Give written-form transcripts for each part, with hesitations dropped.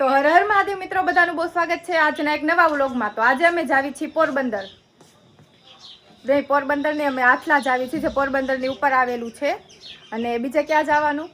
તો હર હર મહાદેવ મિત્રો, બધાનું બહુ સ્વાગત છે આજના એક નવા વ્લોગમાં। તો આજે અમે જાવી છીએ પોરબંદર। પોરબંદર ને અમે આટલા જ આવી છીએ, જે પોરબંદર ની ઉપર આવેલું છે। અને બીજે ક્યાં જવાનું?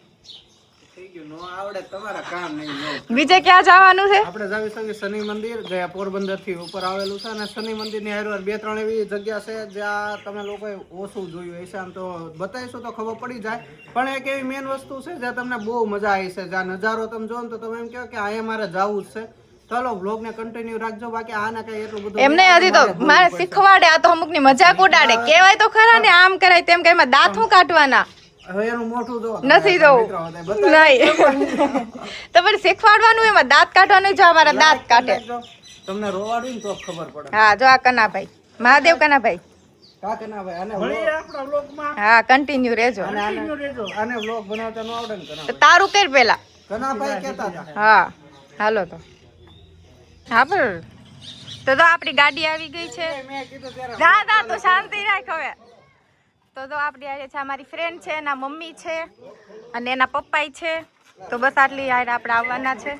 બીજે ક્યાં જવાનું છે? આપણે જાવી છીએ શનિ મંદિર, જે પોરબંદર થી ઉપર આવેલું છે। અને શનિ મંદિર ની હારવાર બે ત્રણ એવી જગ્યા છે જ્યાં તમે લોકોએ ઓછું જોયું હશે। આમ તો બતાવીશું તો ખબર પડી જાય, પણ એક એવી મેન વસ્તુ છે જ્યાં તમને બહુ મજા આવી છે। જ્યાં નજારો તમે જો ને તો તમે એમ કહો કે અહીંયા મારે જવું જ છે। ચાલો વ્લોગ ને કન્ટિન્યુ રાખજો, બાકી આને કઈ એટલું બધું એમને હજી તો મારે શીખવાડે, આ તો અમુક ની મજાક ઉડાડે, કહેવાય તો ખરા ને આમ કરાય તેમ કરાય, એમાં દાંત હું કાઢવાના હવે એનું મોઢું જો નથી જોવું નહીં તો પછી શીખવાડવાનું, એમાં દાંત કાઢવાનું, જો અમારા દાંત કાઢે તમને રોવાડું ને તો ખબર પડે। હા જો આ કનાભાઈ, મહાદેવ કનાભાઈ, હા કન્ટિન્યુ રહેજો। આને વ્લોગ બનાવતા ન આવડે ને તો તારું કર પેલા કનાભાઈ કહેતા હતા। હા હાલો તો હા પર તો આપણી ગાડી આવી ગઈ છે। દાદા તો શાંતિ રાખ હવે। તો આપણી આ છે અમારી ફ્રેન્ડ છે, એના મમ્મી છે અને એના પપ્પાઈ છે। તો બસ આટલી યાર આપણે આવવાના છે।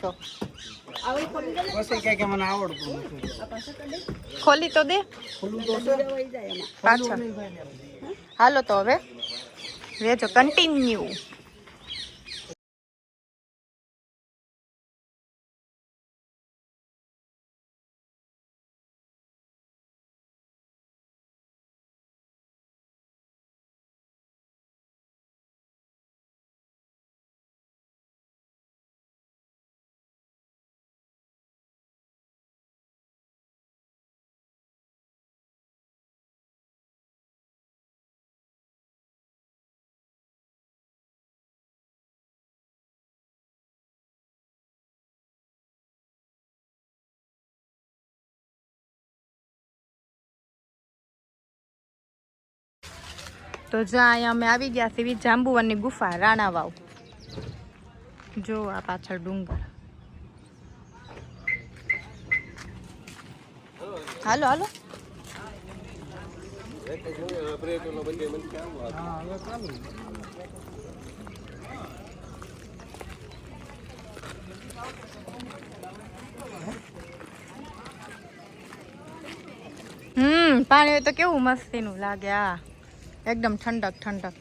પછી કે મને આવડતું નથી, ખોલી તો દે પાછળ। હાલો તો હવે રેજો કન્ટિન્યુ। તો જ્યાં અહીંયા અમે આવી ગયા છીએ જાંબુવનની ગુફા, રાણા વાવ। જો આ પાછળ ડુંગર। હાલો હાલો પાણી હોય તો કેવું મસ્તીનું લાગે। આ एकदम ठंडक ठंडक।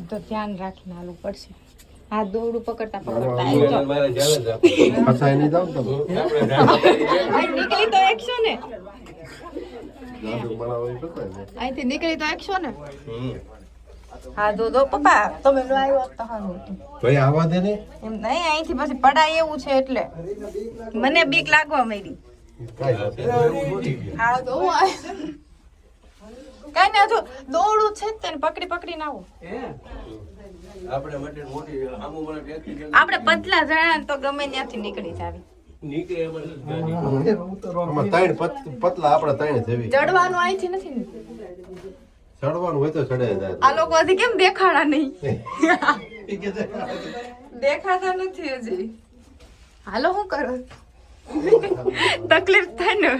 तो ध्यान રાખીને હાલવું પડશે। આ દોરડું પકડતા પકડતા નીકળી તો એકશો ને, અહીંથી નીકળી તો એકશો ને। હા દો પપ્પા તમે લો આવ્યો તો હારું ભાઈ આવા દે ને, એમ નહીં અહીંથી પછી પડાય એવું છે એટલે મને બીક લાગવા માંડી। હા તો કઈ ના જો દોડું છે તેને પકડી પકડી ના આવો। આપણે પતલા જણા તો ગમે ત્યાંથી નીકળી જાવી, પતલા આપડે ત્રણ જેવી ચડવાનું અહીંથી નથી ને, ચડવાનું હોય તો ચડે જાય। આ લોકો હજી કેમ દેખાડા નહીં? દેખાતા નથી હજી। હાલો શું કરો, તકલીફ થાય ને।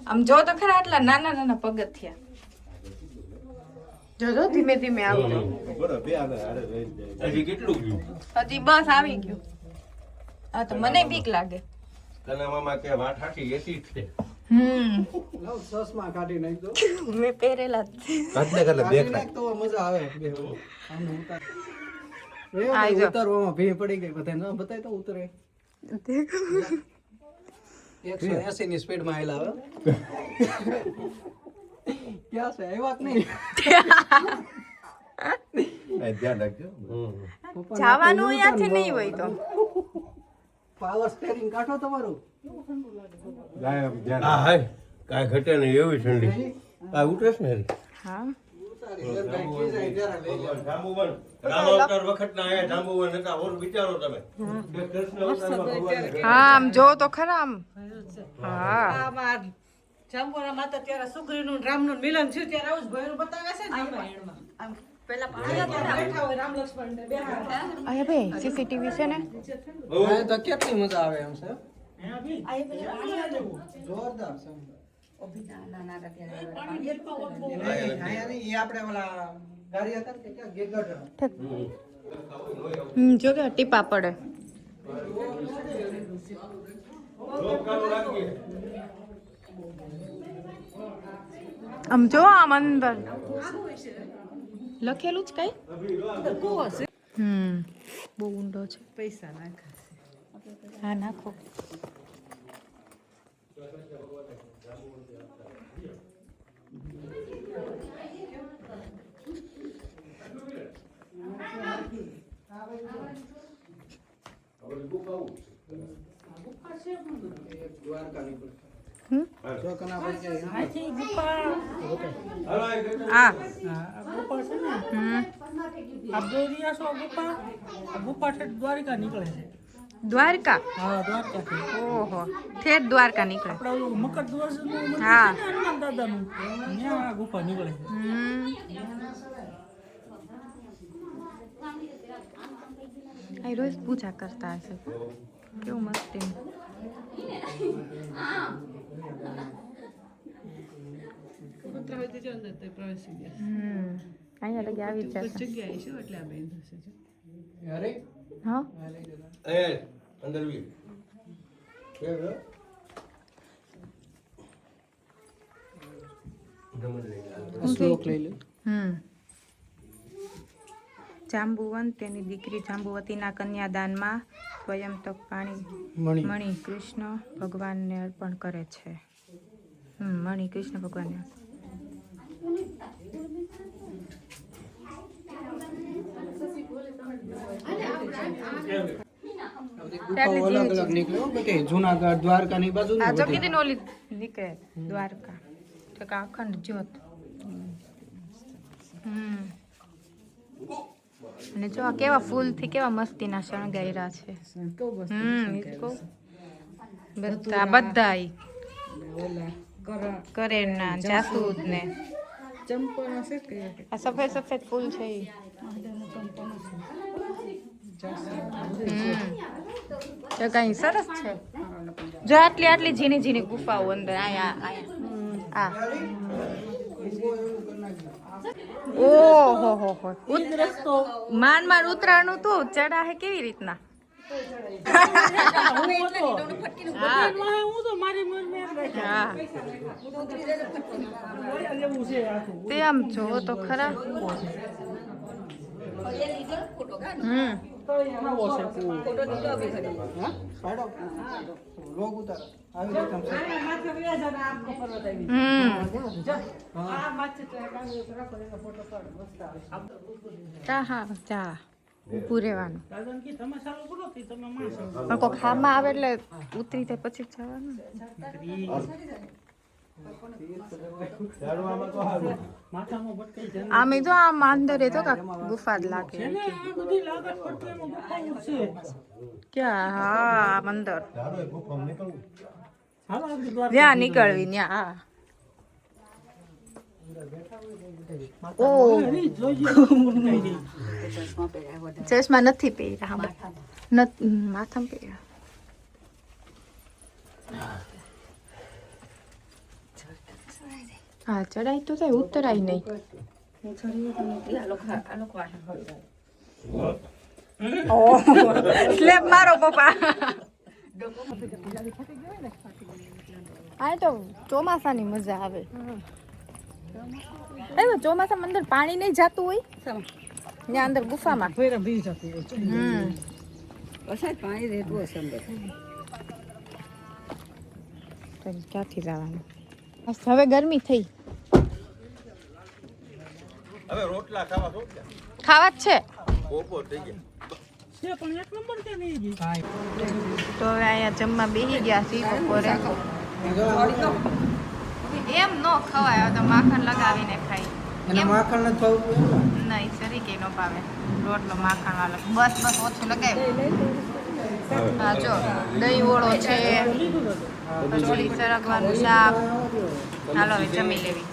આમ જો તો ખરા આટલા નાના નાના પગથિયા, જો ધીમે ધીમે આવજો। હજી બસ આવી ગયું। હા તો મને બીક લાગે। ચશ્મા કાઢી નાખજો, મેં પહેરેલા તો મજા આવે। ઉતરવામાં ભી પડી ગઈ, બધા બતાય તો ઉતરે 180 ની સ્પીડ માં આવેલા ક્યાં છે એ વાત નહીં, ધ્યાન રાખજો। જવાનું અહીંયાથી નહીં હોય તો પાવર સ્ટીયરિંગ કાઢો તમારું, કાંઈ ઘટે નહીં એવી ઠંડી આ ઉતરે છે ને। હા હા આમ જો તો ખરા આમ। હા જાંબુના માતા ત્યારે સુગ્રીવનું રામનું મિલન થયું ત્યારે આવું ભયરું બતાવે છે ને રામાયણમાં, આમ અરે ભાઈ સીસીટીવી છે ને તો કેટલી મજા આવે એમ છે જોરદાર છે આપણે ઓલા ગાડી હતા કે ક્યાં ગેગડ જો કે ટીપા પડે આમ જો આમ અંદર લખેલું જ કઈ બહુ ઊંડો છે પૈસા નાખા હા નાખો દ્વારિકા નીકળે છે દ્વારકા હા દ્વારકા ઓહો ઠેર દ્વારકા નીકળે મકર દિવસ હા હનુમાન દાદાનું ત્યાં આ ગુફા નીકળે છે આ રોજ પૂજા કરતા હશે કેવું મસ્તી અહીંયા લગી આવી જ જશે જગ્યાએ છે એટલે આ બેન થશે અરે હા અંદર બી શ્લોક લઈ લે જાંબુવંત તેની દીકરી જાંબુવતીના કન્યાદાનમાં સ્વયં તક પાણી મણિ કૃષ્ણ ભગવાનને અર્પણ કરે છે મણિ કૃષ્ણ ભગવાનને અલગ અલગ નીકળ્યો બધી જુનાગઢ દ્વારકા ની બાજુ આ જો કીધી ને ઓલી નીકળે દ્વારકા તો કે અખંડ જ્યોત અને જો આ કેવા ફૂલ થી કેવા મસ્તીના શણગાર્યા છે બધા કરે ના જાસૂદ ને આ સફેદ સફેદ ફૂલ છે તો કઈ સરસ છે જો આટલી આટલી ઝીણી ઝીણી ગુફાઓ અંદર આ ઓહો હો હો માન ઉતરાણું તું ચડા હે કેવી રીતના તે આમ જોવો તો ખરા ચા ઉભું રહેવાનું પણ કોક હામાં આવે એટલે ઉતરી જાય પછી જ જવાનું આમે જો આમ અંદર એ તો ગુફા જ લાગે ક્યાં હા અંદર જ્યાં નીકળવી ત્યાં ચશ્મા નથી પહેર્યા માથામાં પહેર્યા હા ચડાઈ તો થાય ઉતરાય નહીં સ્લેબ મારો પપ્પા આ તો ચોમાસાની મજા આવે ચોમાસામાં અંદર પાણી નહીં જાતું હોય ત્યાં અંદર ગુફામાં પાણી રહેતું હશે અંદર ક્યાંથી જવાનું હવે ગરમી થઈ હવે રોટલા ખાવા છો ખાવા જ છે બપોર થઈ ગયા તો હવે અહીંયા જમવા બેસી ગયા છીએ બપોરે એમ ન ખવાય તો માખણ લગાવીને ખાઈ માખણ નથી ભાવતું નહીં સરી કે નો ભાવે રોટલો માખણ વાળો બસ ઓછું લગાવ્યું હા જો દહીં ઓળો છે કચોડી સરગવાનું શાક હાલો હવે જમી લેવી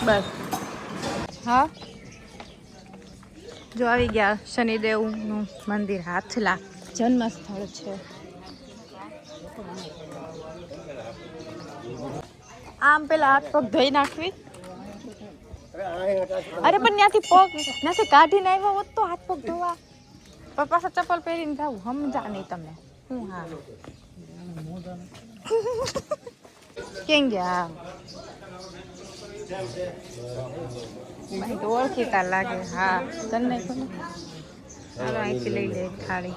બસ હા જો આવી ગયા શનિદેવનું મંદિર હાથલા જન્મ સ્થળ છે. આમ પેલા હાથ પગ ધોઈ નાખવી. અરે પણ ત્યાંથી પગ ત્યાંથી કાઢીને આવ્યા હોત તો હાથ પગ ધોવા પણ પાછા ચપ્પલ પહેરીને જાવું સમજા નહીં તમે. હું હા કેમ ગયા ભાઈ તો ઓળખીતા લાગે. હા તને ખબર હાલો અહીંથી લઈ લે એક થાળી.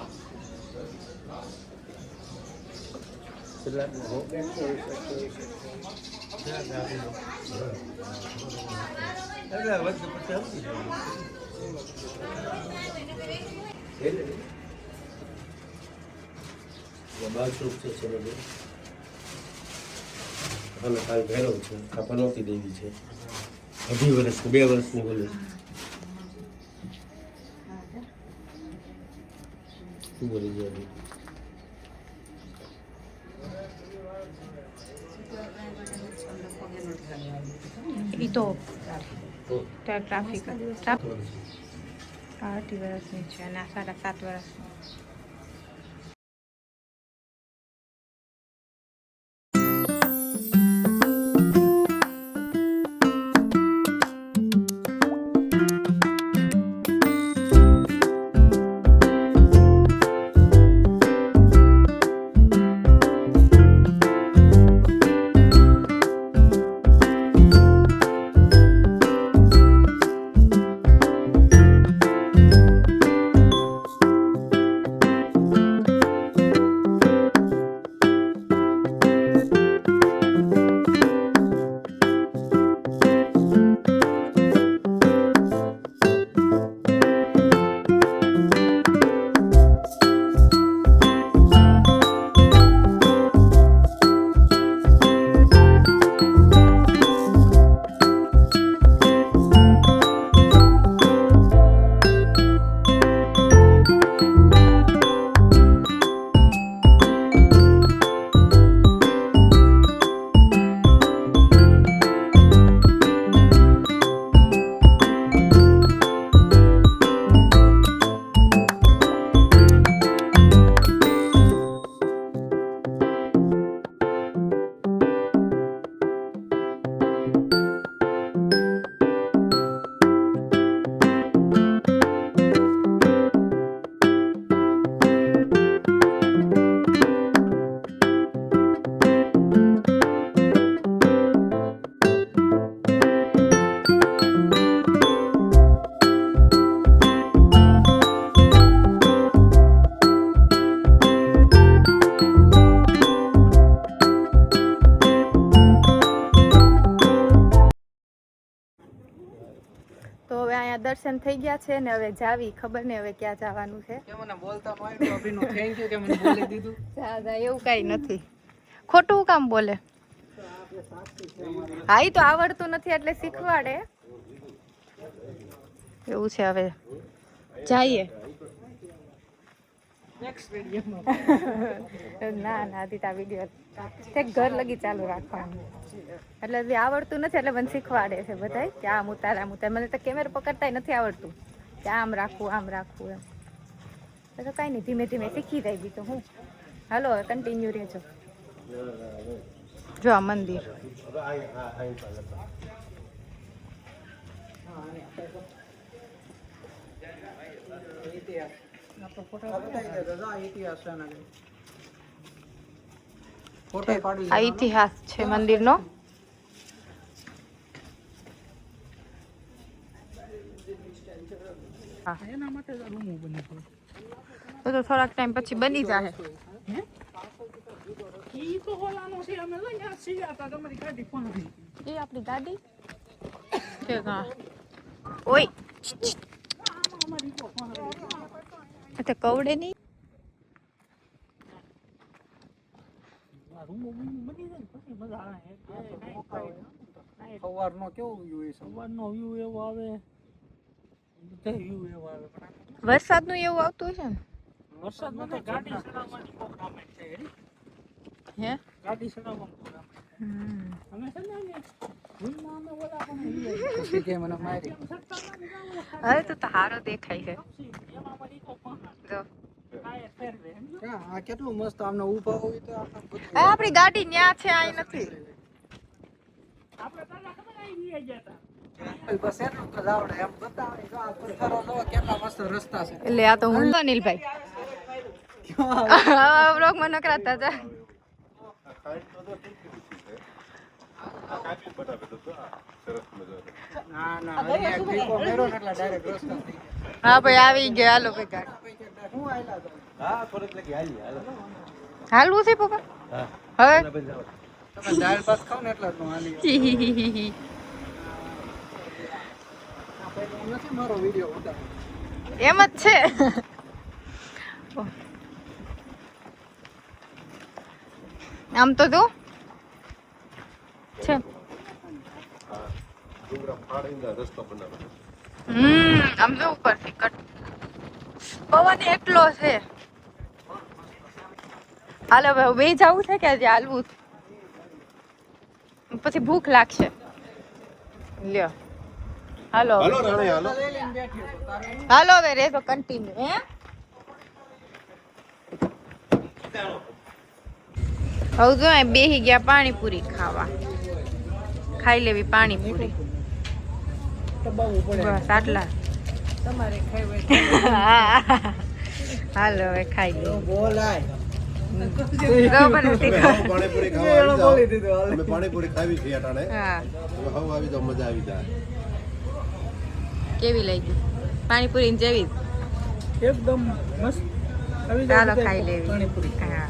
બાળસ્વરૂપ છે અને કાલ ભૈરવ છે. આ પનોતી દેવી છે. 2 વર્ષની બોલે શું બોલી જાય એ તો ટ્રાફિક 8 વર્ષની છે અને આ 7.5 વર્ષની. તો હવે અહીંયા દર્શન થઈ ગયા છે ને હવે જાવી ખબર નહીં હવે ક્યાં જવાનું છે. મને બોલતા ન આવડ્યું અભિનો થેન્ક યુ કે મને બોલી દીધું. જા એવું કઈ નથી. ખોટું કામ બોલે. હા ઈ તો આવડતું નથી એટલે શીખવાડે એવું છે. હવે જઈએ. ના ના દીતા વિડીયો તે ઘર લગી ચાલુ રાખવાનું એટલે આવડતું નથી એટલે મને શીખવાડે છે બધા કે આમ ઉતાર આમ ઉતાર. મને તો કેમેરા પકડતા નથી આવડતું કે આમ રાખવું એમ તો કઈ નહીં ધીમે ધીમે શીખી જાય. બીજું હું હાલો કન્ટિન્યુ રહેજો. જો આ મંદિર આ ઇતિહાસ છે મંદિરનો. તો થોડાક ટાઈમ પછી બની જાય. એ આપણી ગાડી કે ઓય તે કવડે નહીં. સવારનો કેવો વ્યૂ છે? સવારનો વ્યૂ એવો આવે, બધા વ્યૂ એવો આવે. વરસાદનું એવું આવતું હશે ને? વરસાદમાં તો ગાડી ચડાવવાની બહુ કામે છે. હે ગાડી ચડાવવાનું બહુ કામે છે. અમે છે ને ભૂલમાં અમે ઓલા પણ પછી કે મને મારી હવે તો હારો દેખાય છે એમાં વળી તો પણ જો ટાયર ફેરવે સમજો. આ કેટલું મસ્ત આમને ઊભા હોય તો આપણે બધું આ આપણી ગાડી ન્યા છે આ નથી આપણે પહેલા ખબર આવી ગયા હતા બસ એટલું જ આવડે એમ બતાવે જો આ પથ્થરો જો કેટલા મસ્ત રસ્તા છે એટલે આ તો હું અનિલભાઈ બ્લોગ માં નકરાતા હતા ના ના અહીંયા એક ટીકો મેરો ને એટલે ડાયરેક્ટ રસ્તા થઈ ગયા હા ભાઈ આવી ગયા હાલો ભાઈ ગાડી હું આયલા તો હા થોડીક લગી હાલી હાલો હાલવું છે પપ્પા હા હવે તમે દાળ ભાત ખાવ ને એટલે જ હું હાલી આ પહેલો નથી મારો વિડિયો ઉતારો એમ જ છે આમ તો જો છે આમ જો ઉપરથી કટ પવન એટલો છે હાલો ભાઈ બે જવું છે કે આજે હાલવું પછી ભૂખ લાગશે લ્યો હાલો હાલો રાણે હાલો લઈ લઈને બેઠી હતો તારે હાલો હવે રેસો કન્ટિન્યુ હે હવે જો અહીં બેહી ગયા પાણીપુરી ખાવા ખાઈ લેવી પાણીપુરી દબાવવું પડે બસ આટલા તમારે ખાઈ હાલો હવે ખાઈ હોય લઈએ બોલાય પાણીપુરી ખાવા એનો બોલી દીધું હાલ અમે પાણીપુરી ખાવી છે અટાણે હા હવે આવી જાવ મજા આવી જાય કેવી લાગી પાણીપુરી જેવી એકદમ મસ્ત આવી ચાલો જાય ખાઈ લેવી પાણીપુરી હા